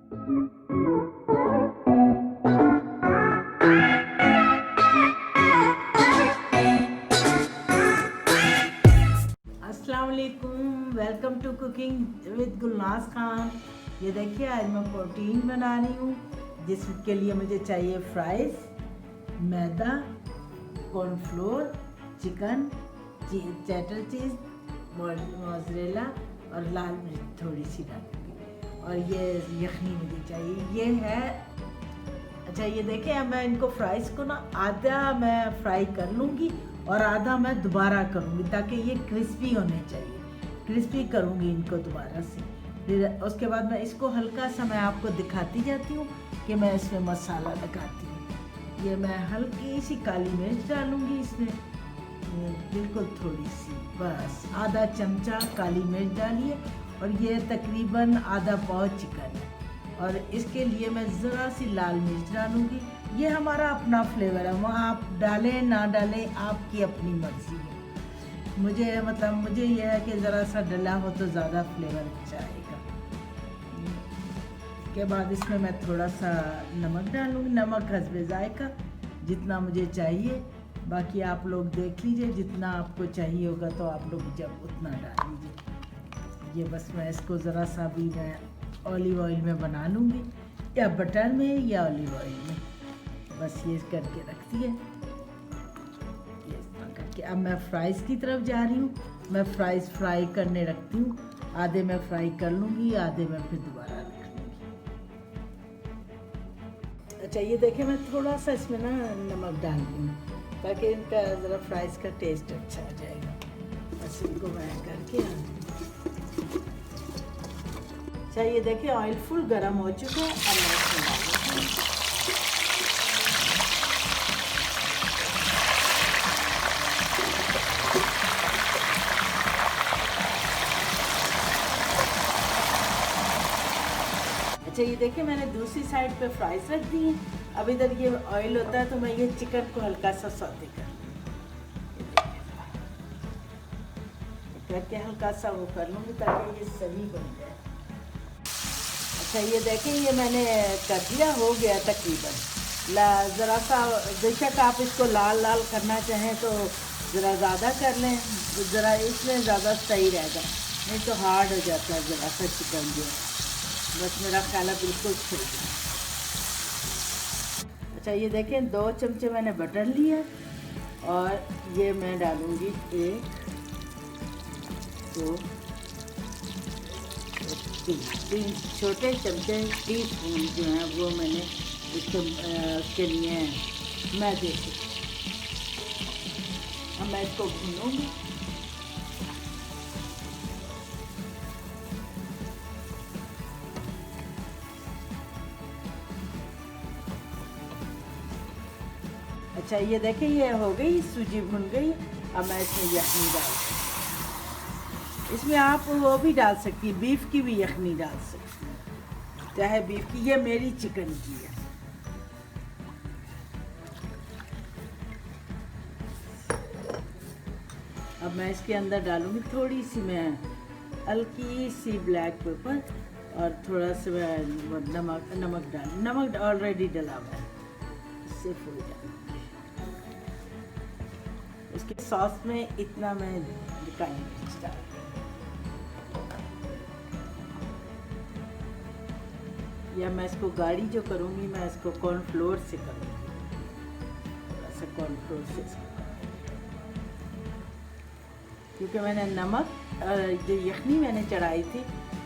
अस्सलाम वालेकुम, welcome to cooking with Gulnaz Khan. ये देखिए आज मैं प्रोटीन बना रही हूँ, जिसके लिए मुझे चाहिए फ्राइज़, मैदा, cornflour, chicken, cheddar cheese, mozzarella और लाल मिर्च थोड़ी सी डालूंगी, और ये यखनी मुझे चाहिए। ये है, अच्छा ये देखें, अब मैं इनको फ्राइज़ को ना आधा मैं फ्राई कर लूँगी और आधा मैं दोबारा करूँगी, ताकि ये क्रिस्पी होने चाहिए। क्रिस्पी करूँगी इनको दोबारा से। फिर उसके बाद मैं इसको हल्का सा मैं आपको दिखाती जाती हूँ कि मैं इसमें मसाला लगाती हूँ। ये मैं हल्की सी काली मिर्च डालूँगी इसमें, बिल्कुल थोड़ी सी, बस आधा चमचा काली मिर्च डालिए, और ये तकरीबन आधा पाव चिकन है, और इसके लिए मैं ज़रा सी लाल मिर्च डालूँगी। ये हमारा अपना फ्लेवर है, वहाँ आप डालें ना डालें आपकी अपनी मर्ज़ी है। मुझे यह है कि ज़रा सा डला हो तो ज़्यादा फ्लेवर अच्छा आएगा। उसके बाद इसमें मैं थोड़ा सा नमक डालूँगी, नमक हस्बे ज़ायका जितना मुझे चाहिए। बाकी आप लोग देख लीजिए, जितना आपको चाहिए होगा तो आप लोग जब उतना डाल लीजिए। ये बस मैं इसको ज़रा सा भी मैं ऑलिव ऑयल में बना लूँगी, या बटर में या ऑलिव ऑयल में, बस ये करके रखती है। ये करके अब मैं फ्राइज़ की तरफ जा रही हूँ। मैं फ्राइज़ फ्राई करने रखती हूँ, आधे मैं फ्राई कर लूँगी, आधे मैं फिर दोबारा रख लूँगी। अच्छा ये देखें, मैं थोड़ा सा इसमें ना नमक डाल दूँ, ताकि इनका ज़रा फ्राइज़ का टेस्ट अच्छा आ जाएगा। बस इनको मैं करके अच्छा ये देखिए, ऑयल फुल गर्म हो चुका है। अब मैं इसमें डाल देती हूँ। अच्छा ये देखिए, मैंने दूसरी साइड पे फ्राइज रख दी है। अब इधर ये ऑयल होता है तो मैं ये चिकन को हल्का सा सौते करके हल्का सा वो कर लूँगी, ताकि ये सही बन जाए। अच्छा ये देखें, ये मैंने कर दिया, हो गया तकरीबन। ज़रा सा बेशक आप इसको लाल लाल करना चाहें तो ज़रा ज़्यादा कर लें, ज़रा इसमें ज़्यादा सही रहेगा, नहीं तो हार्ड हो जाता है ज़रा सा चिकन जो है। बस मेरा ख्याल है बिल्कुल सही है। अच्छा ये देखें, 2 चमचे मैंने बटर लिया, और ये मैं डालूँगी 1 2 3 छोटे चमचे टी स्पून जो हैं वो मैंने उसके लिए हैं मैदे से। अब मैं इसको भूनूँगी। अच्छा ये देखें, ये हो गई, सूजी भुन गई। अब मैं इसमें यखनी डाल, इसमें आप वो भी डाल सकती हैं, बीफ की भी यखनी डाल सकती हैं, चाहे बीफ की। ये मेरी चिकन की है। अब मैं इसके अंदर डालूंगी थोड़ी सी, मैं हल्की सी ब्लैक पेपर, और थोड़ा सा नमक ऑलरेडी डला हुआ है, इससे फूल जाए। उसके सॉस में इतना मैं काली मिर्च डाल, या मैं इसको गाढ़ी जो करूँगी, मैं इसको कॉर्नफ्लोर से करूँगी, थोड़ा सा कॉर्नफ्लोर से इसको, क्योंकि मैंने नमक जो यखनी मैंने चढ़ाई थी,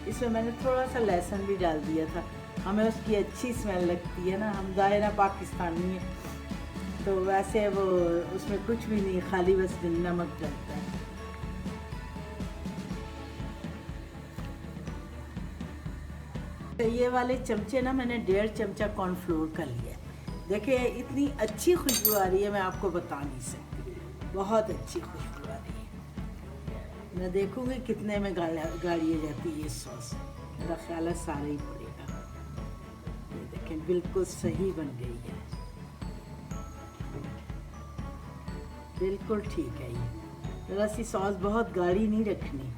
इसमें मैंने थोड़ा सा लहसुन भी डाल दिया था। हमें उसकी अच्छी स्मेल लगती है ना, हम ज़ाहिर है पाकिस्तानी हैं, तो वैसे वो उसमें कुछ भी नहीं, खाली बस नमक डलता है। तो ये वाले चमचे ना मैंने 1.5 चमचा कॉर्नफ्लोर कर लिया। देखिए इतनी अच्छी खुशबू आ रही है, मैं आपको बता नहीं सकती, बहुत अच्छी खुशबू आ रही है। मैं देखूँगी कितने में गाड़ी जाती है ये सॉस, मेरा ख्याल है सारा ही पड़ेगा। ये देखें बिल्कुल सही बन गई है, बिल्कुल ठीक है। ये ज़रा सी सॉस बहुत गाढ़ी नहीं रखनी।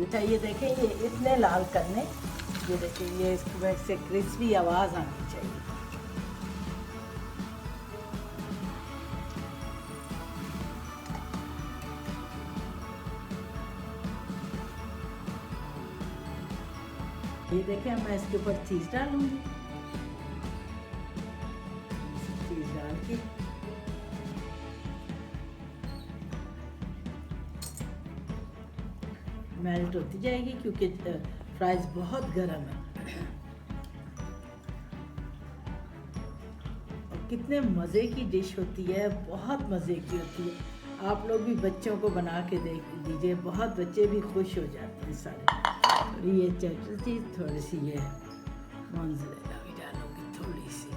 अच्छा ये देखें, ये इतने लाल करने, ये देखिए ये इसमें से क्रिस्पी आवाज़ आनी चाहिए। ये देखें, मैं इसके ऊपर चीज़ डालूंगी। चीज़ डाल के मेल्ट होती जाएगी, क्योंकि फ्राइज़ बहुत गर्म है। और कितने मज़े की डिश होती है, बहुत मज़े की होती है। आप लोग भी बच्चों को बना के देख दीजिए, बहुत बच्चे भी खुश हो जाते हैं सारे। और ये चटनी थोड़ी सी, ये मोज़रेला भी डालूंगी थोड़ी सी।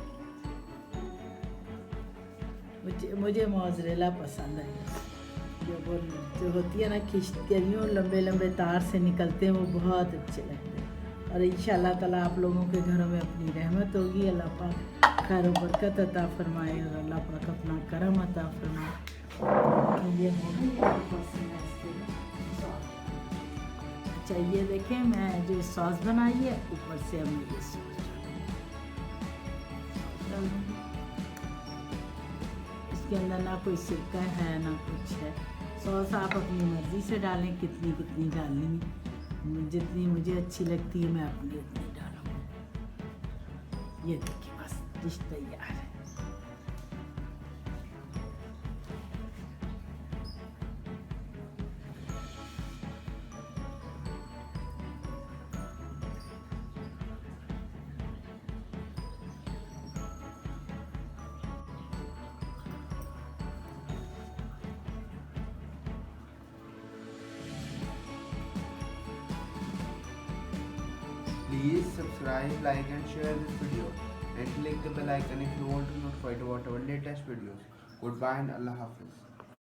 मुझे मोज़रेला पसंद है। जो होती है ना खिश्तियों, लंबे लंबे तार से निकलते हैं, वो बहुत अच्छे लगते हैं। और इंशाल्लाह ताला आप लोगों के घरों में अपनी रहमत होगी। अल्लाह पाक खैर बरकत अता फरमाए और अल्लाह पाक अपना करम अता फरमाए। ये होगी। अच्छा ये देखें, मैं जो सॉस बनाई है ऊपर से हम ये सॉस डाल दूँगी। इसके अंदर ना कोई सिरका है ना कुछ है। सॉस आप अपनी मर्ज़ी से डालें, कितनी कितनी डालनी है, जितनी मुझे अच्छी लगती है मैं अपनी उतनी डालूँगी। ये देखिए बस डिश तैयार है। Please subscribe, like and share this video and click the bell icon if you want to notified about our latest videos. Goodbye and Allah Hafiz.